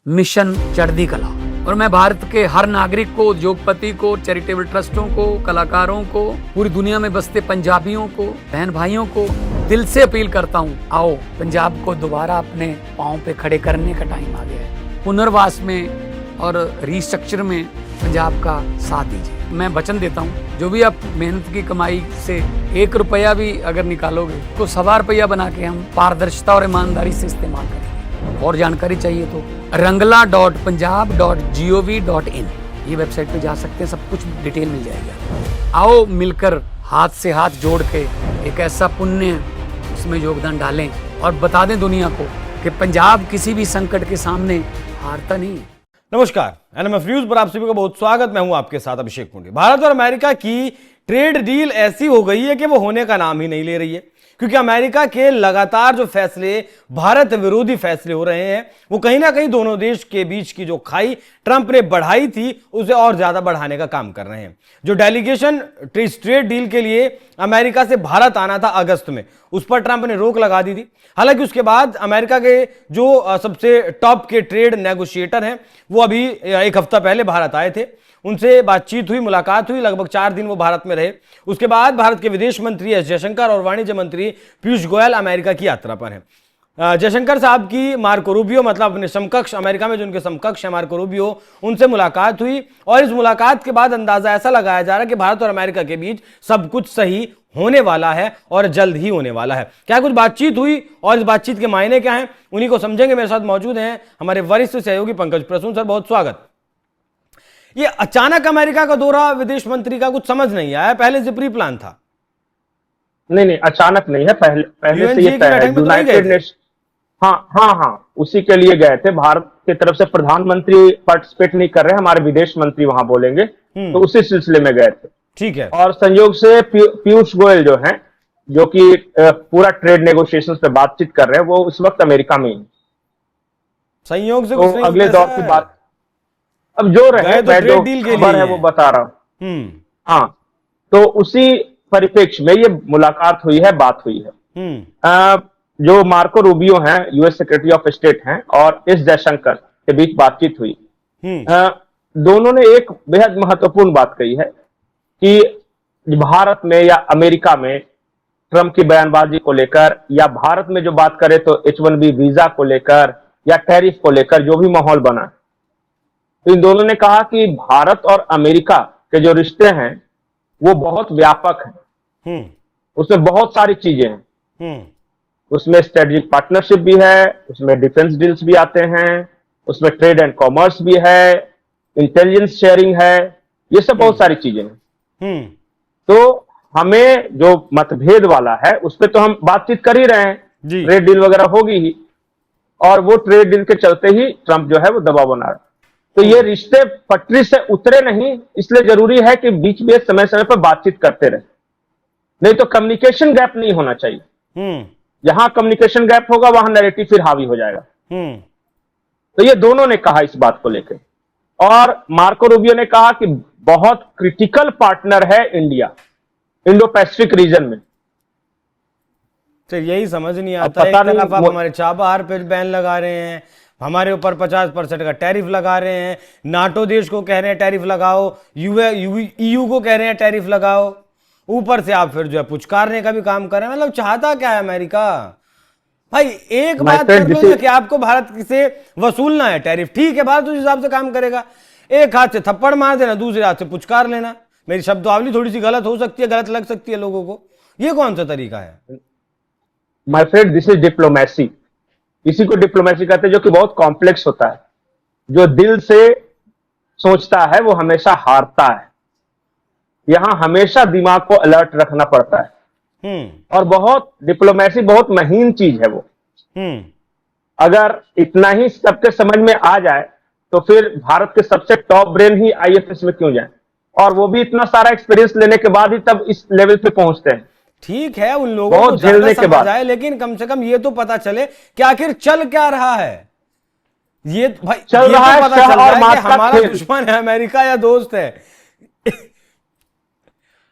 Mission चढ़ती कला। और मैं भारत के हर नागरिक को, उद्योगपति को, चैरिटेबल ट्रस्टों को, कलाकारों को, पूरी दुनिया में बसते पंजाबियों को, बहन भाइयों को दिल से अपील करता हूँ, आओ पंजाब को दोबारा अपने पाँव पे खड़े करने का टाइम आ गया है। पुनर्वास में और रिस्ट्रक्चर में पंजाब का साथ दीजिए। मैं वचन देता हूँ, जो भी आप मेहनत की कमाई से 1 रुपया भी अगर निकालोगे तो 1.25 रुपया बना के हम पारदर्शिता और ईमानदारी से इस्तेमाल करेंगे। और जानकारी चाहिए तो rangla.punjab.gov.in ये वेबसाइट पे जा सकते हैं, सब कुछ डिटेल मिल जाएगा। आओ मिलकर हाथ से हाथ जोड़ के एक ऐसा पुण्य उसमें योगदान डालें और बता दें दुनिया को कि पंजाब किसी भी संकट के सामने हारता नहीं है। नमस्कार, एनएमएफ न्यूज पर आप सभी का बहुत स्वागत। मैं हूं आपके साथ अभिषेक पुंडी। भारत और अमेरिका की ट्रेड डील ऐसी हो गई है कि वो होने का नाम ही नहीं ले रही है, क्योंकि अमेरिका के लगातार जो फैसले, भारत विरोधी फैसले हो रहे हैं, वो कहीं ना कहीं दोनों देश के बीच की जो खाई ट्रंप ने बढ़ाई थी उसे और ज्यादा बढ़ाने का काम कर रहे हैं। जो डेलीगेशन ट्रेड डील के लिए अमेरिका से भारत आना था अगस्त में, उस पर ट्रंप ने रोक लगा दी थी। हालांकि उसके बाद अमेरिका के जो सबसे टॉप के ट्रेड नेगोशिएटर हैं वो अभी 1 हफ्ता पहले भारत आए थे, उनसे बातचीत हुई, मुलाकात हुई, लगभग 4 दिन वो भारत में रहे। उसके बाद भारत के विदेश मंत्री एस जयशंकर और वाणिज्य मंत्री पीयूष गोयल अमेरिका की यात्रा पर हैं। जयशंकर साहब की मार्को रूबियो, मतलब अपने समकक्ष, अमेरिका में जो उनके समकक्ष है मार्को रूबियो, उनसे मुलाकात हुई और इस मुलाकात के बाद अंदाजा ऐसा लगाया जा रहा है कि भारत और अमेरिका के बीच सब कुछ सही होने वाला है और जल्द ही होने वाला है। क्या कुछ बातचीत हुई और इस बातचीत के मायने क्या हैं, उन्हीं को समझेंगे। मेरे साथ मौजूद हैं हमारे वरिष्ठ सहयोगी पंकज प्रसून सर, बहुत स्वागत। ये अचानक अमेरिका का दौरा विदेश मंत्री का कुछ समझ नहीं आया, पहले से प्री प्लान था? नहीं, अचानक नहीं है, पहले से ये यूनाइटेड नेशन, हाँ, उसी के लिए गए थे। भारत की तरफ से प्रधानमंत्री पार्टिसिपेट नहीं कर रहे, हमारे विदेश मंत्री वहां बोलेंगे, तो उसी सिलसिले में गए थे। ठीक है। और संयोग से पीयूष गोयल जो हैं, जो कि पूरा ट्रेड नेगोशिएशंस पे बातचीत कर रहे हैं, वो इस वक्त अमेरिका में ही। संयोग से तो अगले दौर की बात अब जो रहे, तो ट्रेड डील के लिए है वो बता रहा हूं। हाँ, तो उसी परिप्रेक्ष्य में ये मुलाकात हुई है, बात हुई है। जो मार्को रूबियो हैं, यूएस सेक्रेटरी ऑफ स्टेट हैं, और एस जयशंकर के बीच बातचीत हुई। दोनों ने एक बेहद महत्वपूर्ण बात कही है कि भारत में या अमेरिका में ट्रंप की बयानबाजी को लेकर, या भारत में जो बात करे तो H-1B वीजा को लेकर या टैरिफ को लेकर जो भी माहौल बना, तो इन दोनों ने कहा कि भारत और अमेरिका के जो रिश्ते हैं वो बहुत व्यापक हैं। उसमें बहुत सारी चीजें हैं। उसमें स्ट्रेटेजिक पार्टनरशिप भी है, उसमें डिफेंस डील्स भी आते हैं, उसमें ट्रेड एंड कॉमर्स भी है, इंटेलिजेंस शेयरिंग है, ये सब बहुत सारी चीजें हैं। तो हमें जो मतभेद वाला है उस पर तो हम बातचीत कर ही रहे हैं, ट्रेड डील वगैरह होगी ही, और वो ट्रेड डील के चलते ही ट्रंप जो है वो दबाव बना रहा है। तो ये रिश्ते पटरी से उतरे नहीं, इसलिए जरूरी है कि बीच में समय समय पर बातचीत करते रहे, नहीं तो कम्युनिकेशन गैप नहीं होना चाहिए। जहां कम्युनिकेशन गैप होगा वहां नैरेटिव फिर हावी हो जाएगा। तो ये दोनों ने कहा इस बात को लेकर, और मार्को रूबियो ने कहा कि बहुत क्रिटिकल पार्टनर है इंडिया इंडो पैसिफिक रीजन में। तो यही समझ नहीं आता, एक तरफ आप हमारे चाबहार पे बैन लगा रहे हैं, हमारे ऊपर 50% का टैरिफ लगा रहे हैं, नाटो देश को कह रहे हैं टैरिफ लगाओ, ईयू को कह रहे हैं टैरिफ लगाओ, ऊपर से आप फिर जो है पुचकारने का भी काम कर रहे हैं। मतलब चाहता क्या है अमेरिका? भाई एक बात कर लो ना कि आपको भारत से वसूलना है टैरिफ, ठीक है, भारत उस हिसाब से काम करेगा। एक हाथ से थप्पड़ मार देना, दूसरे हाथ से पुचकार लेना। मेरी शब्दावली थोड़ी सी गलत हो सकती है, गलत लग सकती है लोगों को, ये कौन सा तरीका है? My friend, this is diplomacy. इसी को डिप्लोमेसी कहते हैं, जो कि बहुत कॉम्प्लेक्स होता है। जो दिल से सोचता है वो हमेशा हारता है। यहां हमेशा दिमाग को अलर्ट रखना पड़ता है। और बहुत डिप्लोमेसी बहुत महीन चीज है वो। अगर इतना ही सबके समझ में आ जाए तो फिर भारत के सबसे टॉप ब्रेन ही IFS में क्यों जाए, और वो भी इतना सारा एक्सपीरियंस लेने के बाद ही तब इस लेवल पे पहुंचते हैं। ठीक है, उन लोगों को झेलने के बाद आए, लेकिन कम से कम ये तो पता चले कि आखिर चल क्या रहा है। ये भाई चल रहा है, पता चल रहा है कि हमारा दुश्मन है अमेरिका या दोस्त है?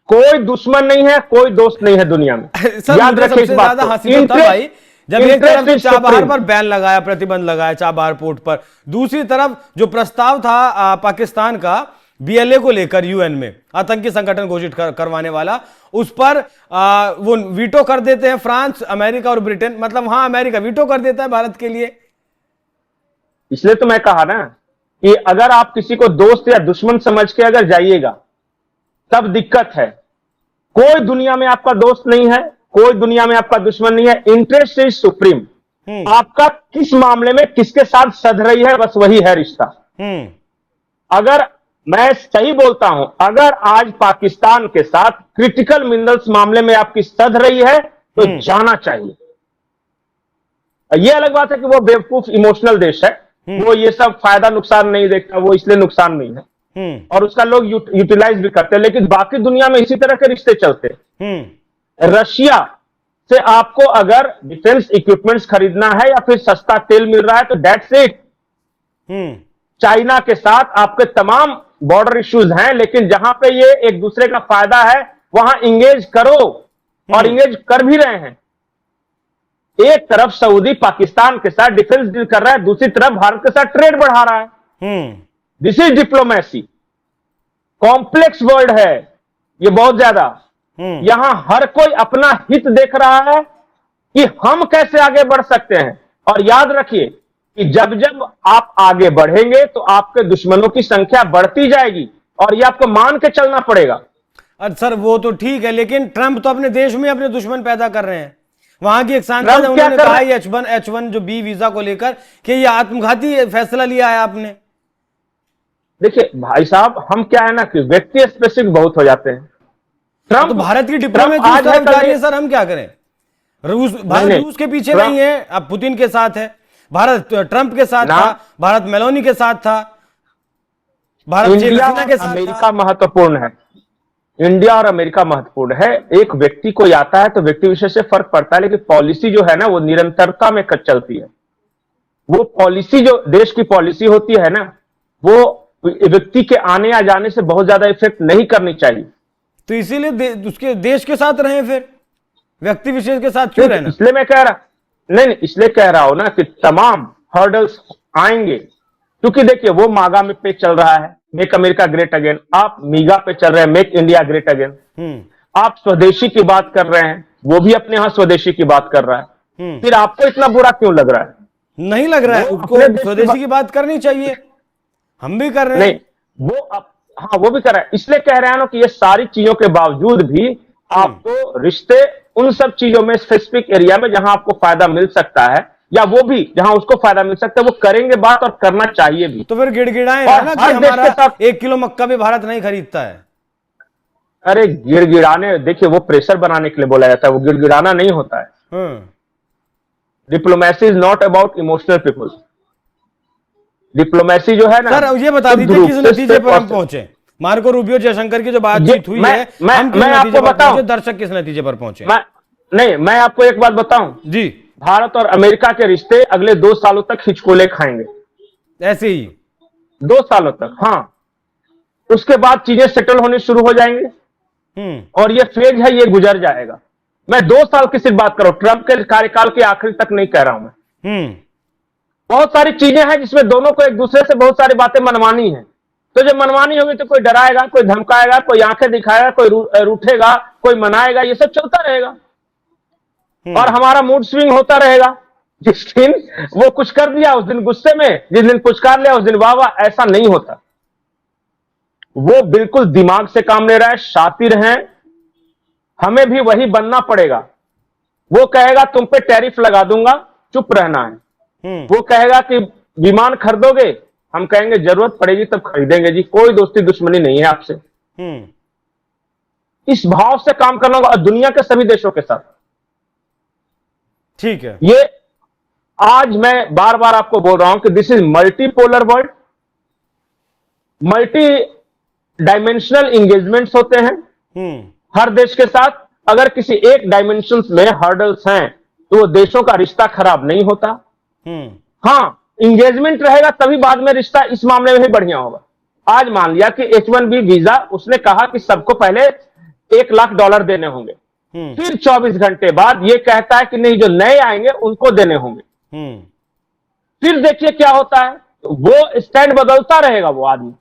कोई दुश्मन नहीं है, कोई दोस्त नहीं है दुनिया में। याद रखिए इस बात को। भाई जब एक तरफ तो Interest is चाबहार supreme. पर बैन लगाया, प्रतिबंध लगाया चाबहार पोर्ट पर, दूसरी तरफ जो प्रस्ताव था पाकिस्तान का बीएलए को लेकर यूएन में आतंकी संगठन घोषित करवाने वाला, उस पर वो वीटो कर देते हैं फ्रांस, अमेरिका और ब्रिटेन। मतलब वहां अमेरिका वीटो कर देता है भारत के लिए। इसलिए तो मैं कहा ना कि अगर आप किसी को दोस्त या दुश्मन समझ के अगर जाइएगा तब दिक्कत है। कोई दुनिया में आपका दोस्त नहीं है, कोई दुनिया में आपका दुश्मन नहीं है। Interest is supreme. आपका किस मामले में किसके साथ सध रही है, बस वही है रिश्ता। अगर मैं सही बोलता हूं, अगर आज पाकिस्तान के साथ क्रिटिकल मिनरल्स मामले में आपकी सध रही है तो जाना चाहिए। यह अलग बात है कि वो बेवकूफ इमोशनल देश है, वो ये सब फायदा नुकसान नहीं देखता, वो इसलिए नुकसान नहीं है और उसका लोग यूटिलाइज भी करते हैं। लेकिन बाकी दुनिया में इसी तरह के रिश्ते चलते हैं। रशिया से आपको अगर डिफेंस इक्विपमेंट्स खरीदना है या फिर सस्ता तेल मिल रहा है तो दैट्स इट। चाइना के साथ आपके तमाम बॉर्डर इश्यूज हैं, लेकिन जहां पे ये एक दूसरे का फायदा है वहां इंगेज करो, और इंगेज कर भी रहे हैं। एक तरफ सऊदी पाकिस्तान के साथ डिफेंस डील कर रहा है, दूसरी तरफ भारत के साथ ट्रेड बढ़ा रहा है। This is diplomacy. Complex world है ये, बहुत ज्यादा। यहां हर कोई अपना हित देख रहा है कि हम कैसे आगे बढ़ सकते हैं। और याद रखिए कि जब जब आप आगे बढ़ेंगे तो आपके दुश्मनों की संख्या बढ़ती जाएगी, और ये आपको मान के चलना पड़ेगा। अच्छा सर, वो तो ठीक है, लेकिन ट्रंप तो अपने देश में अपने दुश्मन पैदा कर रहे हैं। वहां की एक सांसद है, उन्होंने कहा H1 जो बी वीजा को लेकर कि ये आत्मघाती फैसला लिया है आपने। देखिए भाई साहब, हम क्या है ना कि व्यक्ति स्पेसिफिक बहुत हो जाते हैं। ट्रंप तो भारत की डिप्लोमेसी उस तरफ जा रही है सर, हम क्या करें? भारत रूस के पीछे नहीं है, अब पुतिन के साथ है। भारत ट्रंप के साथ था, भारत मेलोनी के साथ था, भारत इंडिया और अमेरिका महत्वपूर्ण है। इंडिया और अमेरिका महत्वपूर्ण है। एक व्यक्ति कोई आता है तो व्यक्ति विशेष से फर्क पड़ता है, लेकिन पॉलिसी जो है ना वो निरंतरता में चलती है। वो पॉलिसी जो देश की पॉलिसी होती है ना, वो व्यक्ति के आने या जाने से बहुत ज्यादा इफेक्ट नहीं करनी चाहिए। तो इसीलिए उसके देश के साथ रहे, फिर व्यक्ति विशेष के साथ क्यों रहना? इसलिए मैं कह रहा नहीं, इसलिए कह रहा हूं ना कि तमाम हर्डल्स आएंगे, क्योंकि देखिए वो मागा में पे चल रहा है, मेक अमेरिका ग्रेट अगेन। आप मीगा पे चल रहे हैं, मेक इंडिया ग्रेट अगेन। आप स्वदेशी की बात कर रहे हैं, वो भी अपने यहां स्वदेशी की बात कर रहा है। फिर आपको इतना बुरा क्यों लग रहा है? नहीं लग रहा है, उसको स्वदेशी की बात करनी चाहिए, हम भी कर रहे हैं। नहीं, हाँ वो भी कर रहा है। इसलिए कह रहे हैं ना कि ये सारी चीजों के बावजूद भी आपको रिश्ते उन सब चीजों में स्पेसिफिक एरिया में जहां आपको फायदा मिल सकता है, या वो भी जहां उसको फायदा मिल सकता है, वो करेंगे बात, और करना चाहिए भी। तो फिर गिड़गिड़ाएं ना कि हमारा 1 किलो मक्का भी भारत नहीं खरीदता है। अरे गिड़गिड़ाने, देखिए वो प्रेशर बनाने के लिए बोला जाता है, वो गिड़गिड़ाना नहीं होता है। Diplomacy is not about emotional people. Diplomacy जो है ना, सर ये बता दीजिए किस नतीजे पर हम पहुंचे? मार्को रूबियो जयशंकर की जो बातचीत हुई है, हम किस नतीजे पर पहुंचे? दर्शक किस नतीजे पर पहुंचे? मैं आपको एक बात बताऊं जी, भारत और अमेरिका के रिश्ते अगले 2 सालों तक हिचकोले खाएंगे, ऐसे ही 2 सालों तक। हाँ, उसके बाद चीजें सेटल होनी शुरू हो जाएंगे, और ये फेज है, ये गुजर जाएगा। मैं 2 साल की सिर्फ बात कर रहा हूं, ट्रंप के कार्यकाल के आखिरी तक नहीं कह रहा हूं मैं। बहुत सारी चीजें हैं जिसमें दोनों को एक दूसरे से बहुत सारी बातें मनवानी है। तो जब मनवानी होगी तो कोई डराएगा, कोई धमकाएगा, कोई आंखें दिखाएगा, कोई रूठेगा, कोई मनाएगा, ये सब चलता रहेगा, और हमारा मूड स्विंग होता रहेगा। जिस दिन वो कुछ कर दिया उस दिन गुस्से में, जिस दिन पुचकार लिया उस दिन वाह वाह। ऐसा नहीं होता। वो बिल्कुल दिमाग से काम ले रहा है, शातिर हैं, हमें भी वही बनना पड़ेगा। वो कहेगा तुम पे टैरिफ लगा दूंगा, चुप रहना है। वो कहेगा कि विमान खरीदोगे, हम कहेंगे जरूरत पड़ेगी तब खरीदेंगे जी, कोई दोस्ती दुश्मनी नहीं है आपसे। इस भाव से काम करना होगा, दुनिया के सभी देशों के साथ। ठीक है, ये आज मैं बार बार आपको बोल रहा हूं कि this is multipolar world. Multi dimensional engagements होते हैं हर देश के साथ। अगर किसी एक डायमेंशन में हर्डल्स हैं तो वो देशों का रिश्ता खराब नहीं होता। हाँ, इंगेजमेंट रहेगा तभी बाद में रिश्ता इस मामले में ही बढ़िया होगा। आज मान लिया कि H1B वीजा उसने कहा कि सबको पहले $1 लाख देने होंगे, फिर 24 घंटे बाद ये कहता है कि नहीं, जो नए आएंगे उनको देने होंगे। फिर देखिए क्या होता है, वो स्टैंड बदलता रहेगा। वो आदमी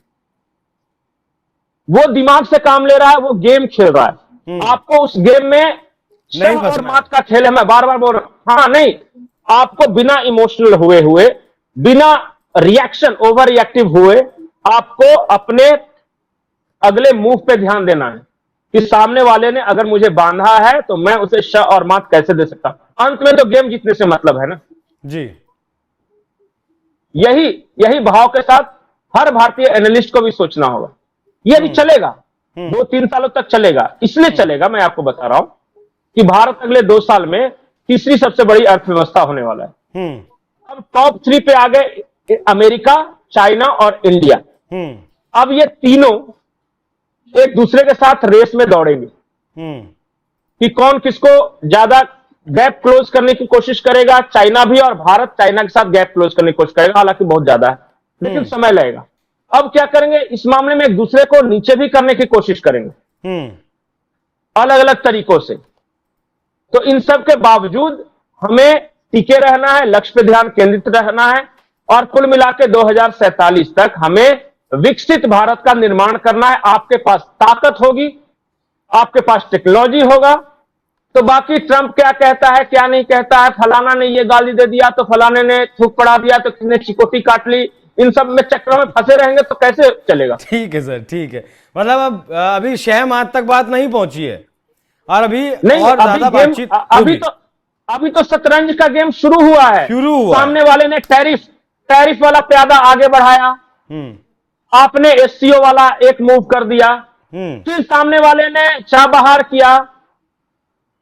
वो दिमाग से काम ले रहा है, वो गेम खेल रहा है। आपको उस गेम में नहीं और मात का खेल है, मैं बार बार बोल रहा हूं। हाँ, नहीं, आपको बिना इमोशनल हुए बिना रिएक्शन ओवर रिएक्टिव हुए आपको अपने अगले मूव पे ध्यान देना है कि सामने वाले ने अगर मुझे बांधा है तो मैं उसे श और मात कैसे दे सकता हूं। अंत में तो गेम जीतने से मतलब है ना जी। यही भाव के साथ हर भारतीय एनालिस्ट को भी सोचना होगा। ये भी चलेगा, 2-3 सालों तक चलेगा। इसलिए चलेगा, मैं आपको बता रहा हूं कि भारत अगले 2 साल में तीसरी सबसे बड़ी अर्थव्यवस्था होने वाला है। अब टॉप 3 पे आ गए अमेरिका, चाइना और इंडिया। अब ये तीनों एक दूसरे के साथ रेस में दौड़ेंगे कि कौन किसको ज्यादा गैप क्लोज करने की कोशिश करेगा। चाइना भी, और भारत चाइना के साथ गैप क्लोज करने की कोशिश करेगा, हालांकि बहुत ज्यादा है, लेकिन समय लगेगा। अब क्या करेंगे, इस मामले में एक दूसरे को नीचे भी करने की कोशिश करेंगे अलग अलग तरीकों से। तो इन सब के बावजूद हमें टिके रहना है, लक्ष्य पे ध्यान केंद्रित रहना है, और कुल मिला के 2047 तक हमें विकसित भारत का निर्माण करना है। आपके पास ताकत होगी, आपके पास टेक्नोलॉजी होगा, तो बाकी ट्रंप क्या कहता है क्या नहीं कहता है, फलाना ने ये गाली दे दिया तो फलाने ने थूक पड़ा दिया तो किसने चिकोटी काट ली, इन सब में चक्रों में फंसे रहेंगे तो कैसे चलेगा। ठीक है सर, ठीक है। मतलब अब अभी शहमाद तक बात नहीं पहुंची है, और अभी नहीं, और ज्यादा बातचीत अभी तो शतरंज का गेम शुरू हुआ है। सामने वाले ने टैरिफ वाला प्यादा आगे बढ़ाया, आपने एससीओ वाला एक मूव कर दिया, फिर सामने वाले ने चाबहार किया,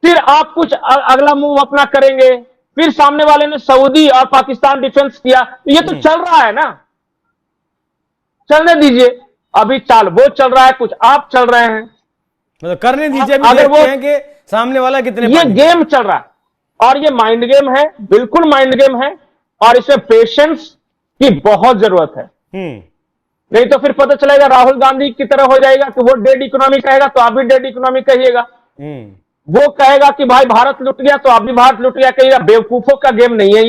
फिर आप कुछ अगला मूव अपना करेंगे, फिर सामने वाले ने सऊदी और पाकिस्तान डिफेंस किया। तो ये तो चल रहा है ना, चलने दीजिए। अभी चाल वो चल रहा है, कुछ आप चल रहे हैं, मतलब करने दीजिए। अगर वो हैं कि सामने वाला कितने, ये गेम चल रहा है और ये माइंड गेम है, बिल्कुल माइंड गेम है, और इसमें पेशेंस की बहुत जरूरत है। नहीं तो फिर पता चलेगा राहुल गांधी की तरह हो जाएगा कि वो डेड इकोनॉमी कहेगा तो आप भी डेड इकोनॉमी कहिएगा, वो कहेगा कि भाई भारत लुट गया तो आप भी भारत लुट गया कहिएगा। बेवकूफों का गेम नहीं है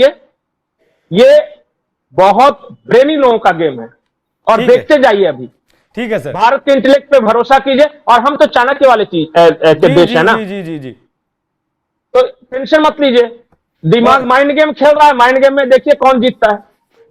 ये बहुत ब्रेनी लोगों का गेम है, और देखते जाइए। अभी ठीक है सर, भारत के इंटेलेक्ट पे भरोसा कीजिए, और हम तो चाणक्य वाले चीज के देश है ना, जी। तो टेंशन मत लीजिए। दिमाग माइंड गेम खेल रहा है, माइंड गेम में देखिए कौन जीतता है।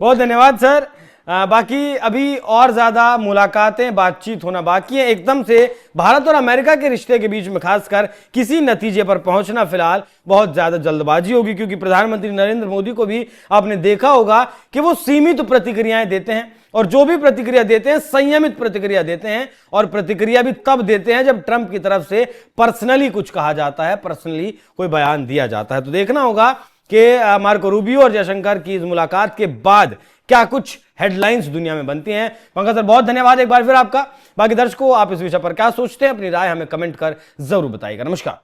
बहुत धन्यवाद सर। बाकी अभी और ज्यादा मुलाकातें, बातचीत होना बाकी है। एकदम से भारत और अमेरिका के रिश्ते के बीच में खासकर किसी नतीजे पर पहुंचना फिलहाल बहुत ज्यादा जल्दबाजी होगी, क्योंकि प्रधानमंत्री नरेंद्र मोदी को भी आपने देखा होगा कि वो सीमित प्रतिक्रियाएं देते हैं, और जो भी प्रतिक्रिया देते हैं संयमित प्रतिक्रिया देते हैं, और प्रतिक्रिया भी तब देते हैं जब ट्रंप की तरफ से पर्सनली कुछ कहा जाता है, पर्सनली कोई बयान दिया जाता है। तो देखना होगा कि मार्को रूबियो और जयशंकर की इस मुलाकात के बाद क्या कुछ हेडलाइंस दुनिया में बनती हैं। पंकज सर, बहुत धन्यवाद एक बार फिर आपका। बाकी दर्शकों, आप इस विषय पर क्या सोचते हैं, अपनी राय हमें कमेंट कर जरूर बताइएगा। नमस्कार।